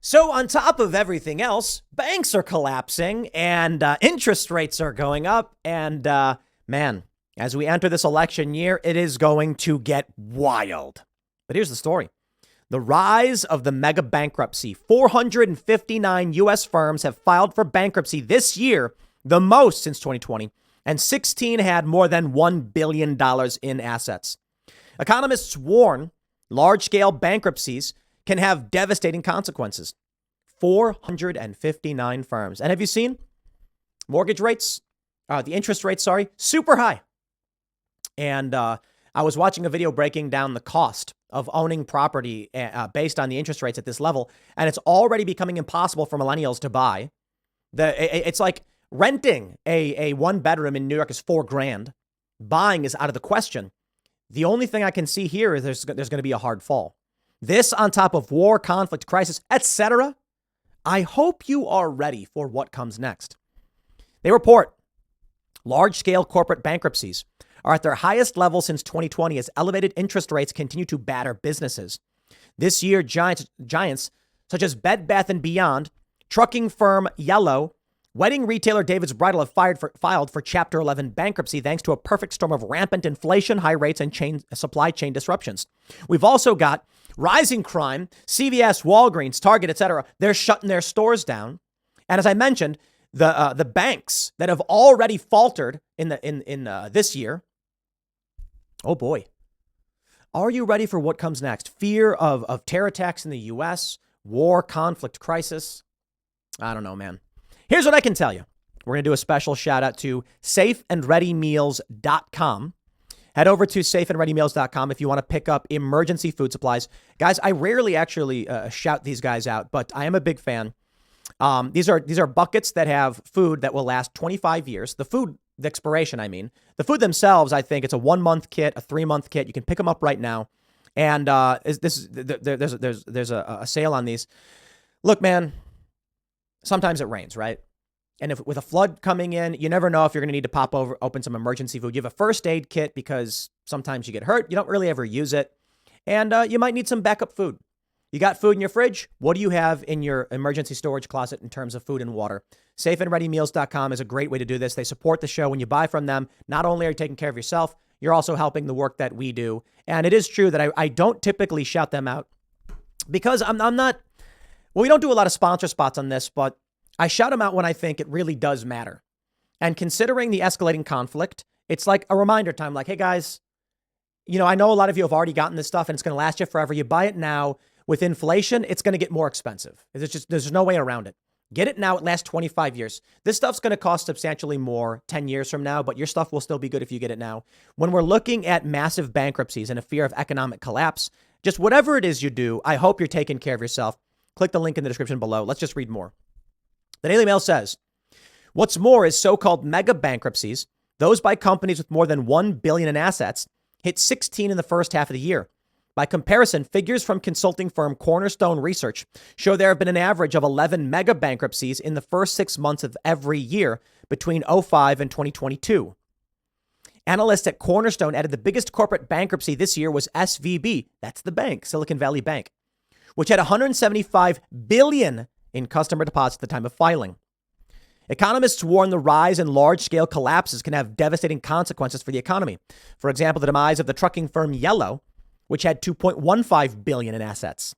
So on top of everything else, banks are collapsing and interest rates are going up. And man, as we enter this election year, it is going to get wild. But here's the story. The rise of the mega bankruptcy. 459 U.S. firms have filed for bankruptcy this year, the most since 2020, and 16 had more than $1 billion in assets. Economists warn large-scale bankruptcies can have devastating consequences. 459 firms. And have you seen mortgage rates? The interest rates, super high. And I was watching a video breaking down the cost of owning property based on the interest rates at this level. And it's already becoming impossible for millennials to buy. It's like renting a one bedroom in New York is $4,000. Buying is out of the question. The only thing I can see here is there's going to be a hard fall. This on top of war, conflict, crisis, etc. I hope you are ready for what comes next. They report large-scale corporate bankruptcies are at their highest level since 2020 as elevated interest rates continue to batter businesses. This year, giants such as Bed Bath & Beyond, trucking firm Yellow, wedding retailer David's Bridal have filed for Chapter 11 bankruptcy thanks to a perfect storm of rampant inflation, high rates, and supply chain disruptions. We've also got rising crime, CVS, Walgreens, Target, etc. They're shutting their stores down. And as I mentioned, the banks that have already faltered in this year. Oh boy. Are you ready for what comes next? Fear of terror attacks in the US, war, conflict, crisis. I don't know, man. Here's what I can tell you. We're going to do a special shout out to safeandreadymeals.com. Head over to safeandreadymeals.com if you want to pick up emergency food supplies. Guys, I rarely actually shout these guys out, but I am a big fan. These are buckets that have food that will last 25 years. The expiration, I mean. The food themselves, I think it's a 1-month kit, a 3-month kit. You can pick them up right now. And there's a sale on these. Look, man, sometimes it rains, right? And if with a flood coming in, you never know if you're going to need to open some emergency food. You have a first aid kit because sometimes you get hurt. You don't really ever use it. And you might need some backup food. You got food in your fridge? What do you have in your emergency storage closet in terms of food and water? Safeandreadymeals.com is a great way to do this. They support the show. When you buy from them, not only are you taking care of yourself, you're also helping the work that we do. And it is true that I don't typically shout them out because I'm not, well, we don't do a lot of sponsor spots on this, but I shout them out when I think it really does matter. And considering the escalating conflict, it's like a reminder time, like, hey guys, I know a lot of you have already gotten this stuff and it's going to last you forever. You buy it now. With inflation, it's going to get more expensive. There's no way around it. Get it now. It lasts 25 years. This stuff's going to cost substantially more 10 years from now, but your stuff will still be good if you get it now. When we're looking at massive bankruptcies and a fear of economic collapse, just whatever it is you do, I hope you're taking care of yourself. Click the link in the description below. Let's just read more. The Daily Mail says, what's more is so-called mega bankruptcies, those by companies with more than $1 billion in assets, hit 16 in the first half of the year. By comparison, figures from consulting firm Cornerstone Research show there have been an average of 11 mega bankruptcies in the first 6 months of every year between 2005 and 2022. Analysts at Cornerstone added the biggest corporate bankruptcy this year was SVB. That's the bank, Silicon Valley Bank, which had $175 billion in customer deposits at the time of filing. Economists warn the rise in large-scale collapses can have devastating consequences for the economy. For example, the demise of the trucking firm Yellow, which had $2.15 billion in assets.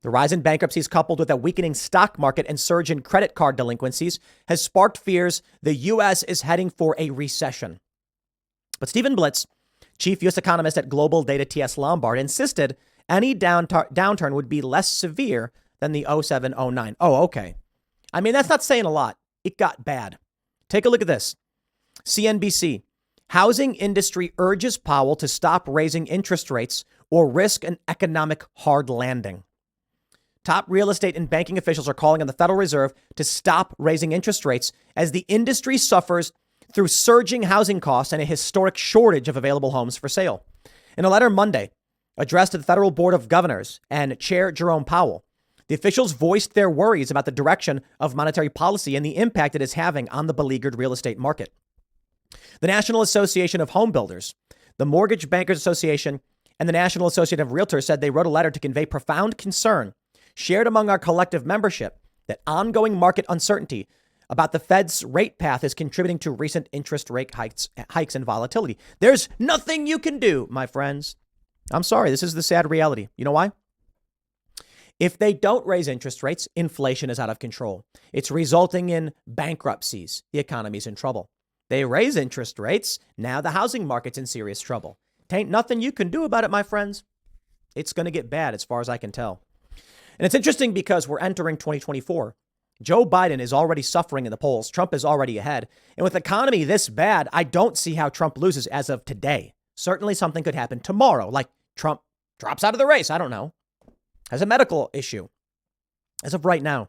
The rise in bankruptcies coupled with a weakening stock market and surge in credit card delinquencies has sparked fears the U.S. is heading for a recession. But Stephen Blitz, chief U.S. economist at Global Data TS Lombard, insisted any downturn would be less severe than the 07-09. Oh, okay. I mean, that's not saying a lot. It got bad. Take a look at this. CNBC. Housing industry urges Powell to stop raising interest rates or risk an economic hard landing. Top real estate and banking officials are calling on the Federal Reserve to stop raising interest rates as the industry suffers through surging housing costs and a historic shortage of available homes for sale. In a letter Monday addressed to the Federal Board of Governors and Chair Jerome Powell, the officials voiced their worries about the direction of monetary policy and the impact it is having on the beleaguered real estate market. The National Association of Home Builders, the Mortgage Bankers Association, and the National Association of Realtors said they wrote a letter to convey profound concern, shared among our collective membership that ongoing market uncertainty about the Fed's rate path is contributing to recent interest rate hikes and volatility. There's nothing you can do, my friends. I'm sorry, this is the sad reality. You know why? If they don't raise interest rates, inflation is out of control. It's resulting in bankruptcies. The economy's in trouble. They raise interest rates. Now the housing market's in serious trouble. Tain't nothing you can do about it, my friends. It's going to get bad as far as I can tell. And it's interesting because we're entering 2024. Joe Biden is already suffering in the polls. Trump is already ahead. And with the economy this bad, I don't see how Trump loses as of today. Certainly something could happen tomorrow, like Trump drops out of the race. I don't know. Has a medical issue. As of right now,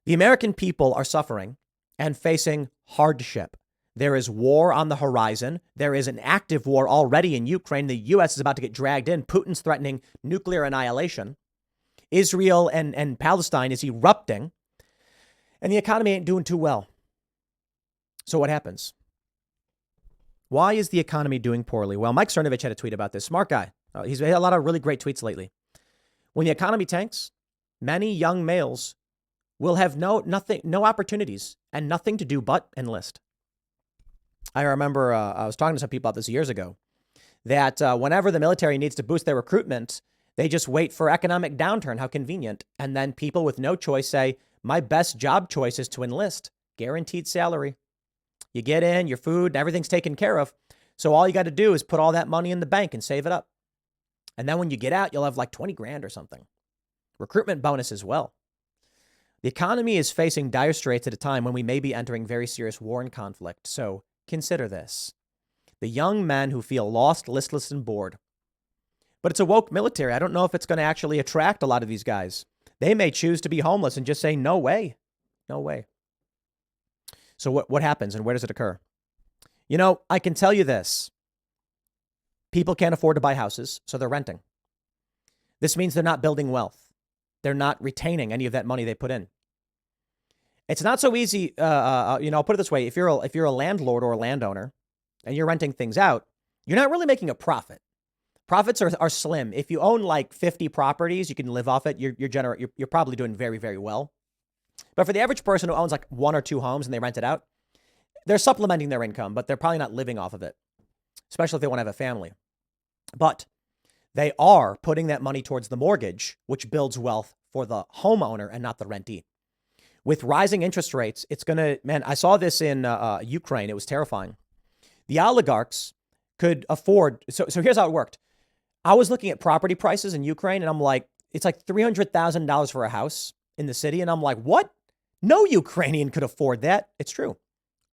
the American people are suffering and facing hardship. There is war on the horizon. There is an active war already in Ukraine. The U.S. is about to get dragged in. Putin's threatening nuclear annihilation. Israel and Palestine is erupting. And the economy ain't doing too well. So what happens? Why is the economy doing poorly? Well, Mike Cernovich had a tweet about this. Smart guy. He's had a lot of really great tweets lately. When the economy tanks, many young males will have no opportunities and nothing to do but enlist. I remember I was talking to some people about this years ago, that whenever the military needs to boost their recruitment, they just wait for economic downturn. How convenient. And then people with no choice say, my best job choice is to enlist. Guaranteed salary. You get in, your food, everything's taken care of. So all you got to do is put all that money in the bank and save it up. And then when you get out, you'll have like 20 grand or something. Recruitment bonus as well. The economy is facing dire straits at a time when we may be entering very serious war and conflict. So consider this. The young men who feel lost, listless, and bored. But it's a woke military. I don't know if it's going to actually attract a lot of these guys. They may choose to be homeless and just say, no way. No way. So what happens and where does it occur? You know, I can tell you this. People can't afford to buy houses, so they're renting. This means they're not building wealth. They're not retaining any of that money they put in. It's not so easy. I'll put it this way. If you're a landlord or a landowner and you're renting things out, you're not really making a profit. Profits are slim. If you own like 50 properties, you can live off it. You're probably doing very, very well. But for the average person who owns like one or two homes and they rent it out, they're supplementing their income, but they're probably not living off of it, especially if they want to have a family. But they are putting that money towards the mortgage, which builds wealth for the homeowner and not the rentee. With rising interest rates, it's going to, man, I saw this in Ukraine. It was terrifying. The oligarchs could afford. So here's how it worked. I was looking at property prices in Ukraine and I'm like, it's like $300,000 for a house in the city. And I'm like, what? No Ukrainian could afford that. It's true.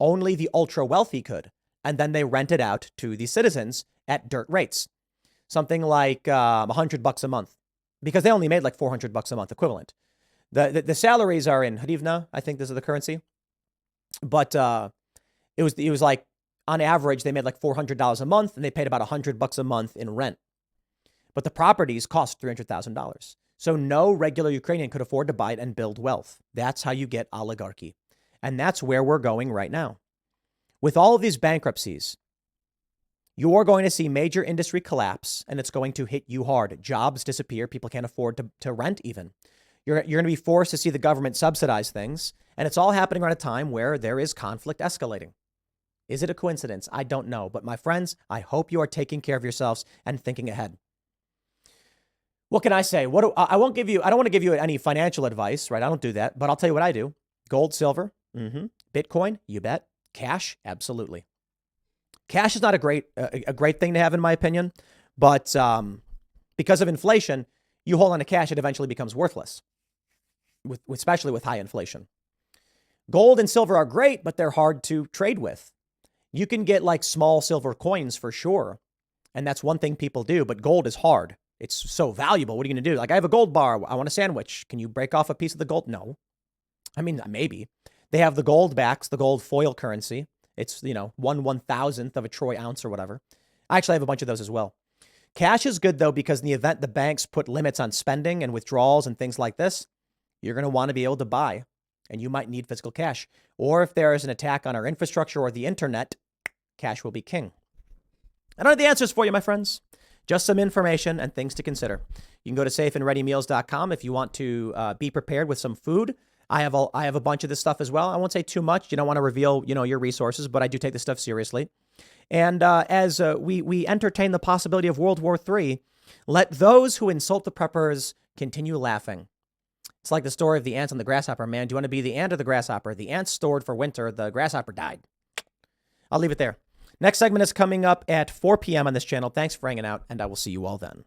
Only the ultra wealthy could. And then they rent it out to the citizens at dirt rates. Something like $100 a month, because they only made like $400 a month equivalent. The salaries are in hryvnia, I think this is the currency. But it was like on average they made like $400 a month, and they paid about $100 a month in rent. But the properties cost $300,000. So no regular Ukrainian could afford to buy it and build wealth. That's how you get oligarchy, and that's where we're going right now. With all of these bankruptcies, you're going to see major industry collapse, and it's going to hit you hard. Jobs disappear. People can't afford to rent even. You're going to be forced to see the government subsidize things, and it's all happening around a time where there is conflict escalating. Is it a coincidence? I don't know. But my friends, I hope you are taking care of yourselves and thinking ahead. What can I say? I don't want to give you any financial advice, right? I don't do that, but I'll tell you what I do. Gold, silver, Bitcoin, you bet. Cash, absolutely. Cash is not a great thing to have, in my opinion, but because of inflation, you hold on to cash, it eventually becomes worthless, especially with high inflation. Gold and silver are great, but they're hard to trade with. You can get like small silver coins for sure, and that's one thing people do, but gold is hard. It's so valuable. What are you going to do? Like, I have a gold bar. I want a sandwich. Can you break off a piece of the gold? No. I mean, maybe. They have the gold backs, the gold foil currency. It's, 1/1000th of a troy ounce or whatever. I actually have a bunch of those as well. Cash is good, though, because in the event the banks put limits on spending and withdrawals and things like this, you're going to want to be able to buy, and you might need physical cash. Or if there is an attack on our infrastructure or the internet, cash will be king. I don't have the answers for you, my friends. Just some information and things to consider. You can go to safeandreadymeals.com if you want to be prepared with some food. I have a bunch of this stuff as well. I won't say too much. You don't want to reveal, your resources, but I do take this stuff seriously. And as we entertain the possibility of World War III, let those who insult the preppers continue laughing. It's like the story of the ant and the grasshopper, man. Do you want to be the ant or the grasshopper? The ant stored for winter. The grasshopper died. I'll leave it there. Next segment is coming up at 4 p.m. on this channel. Thanks for hanging out, and I will see you all then.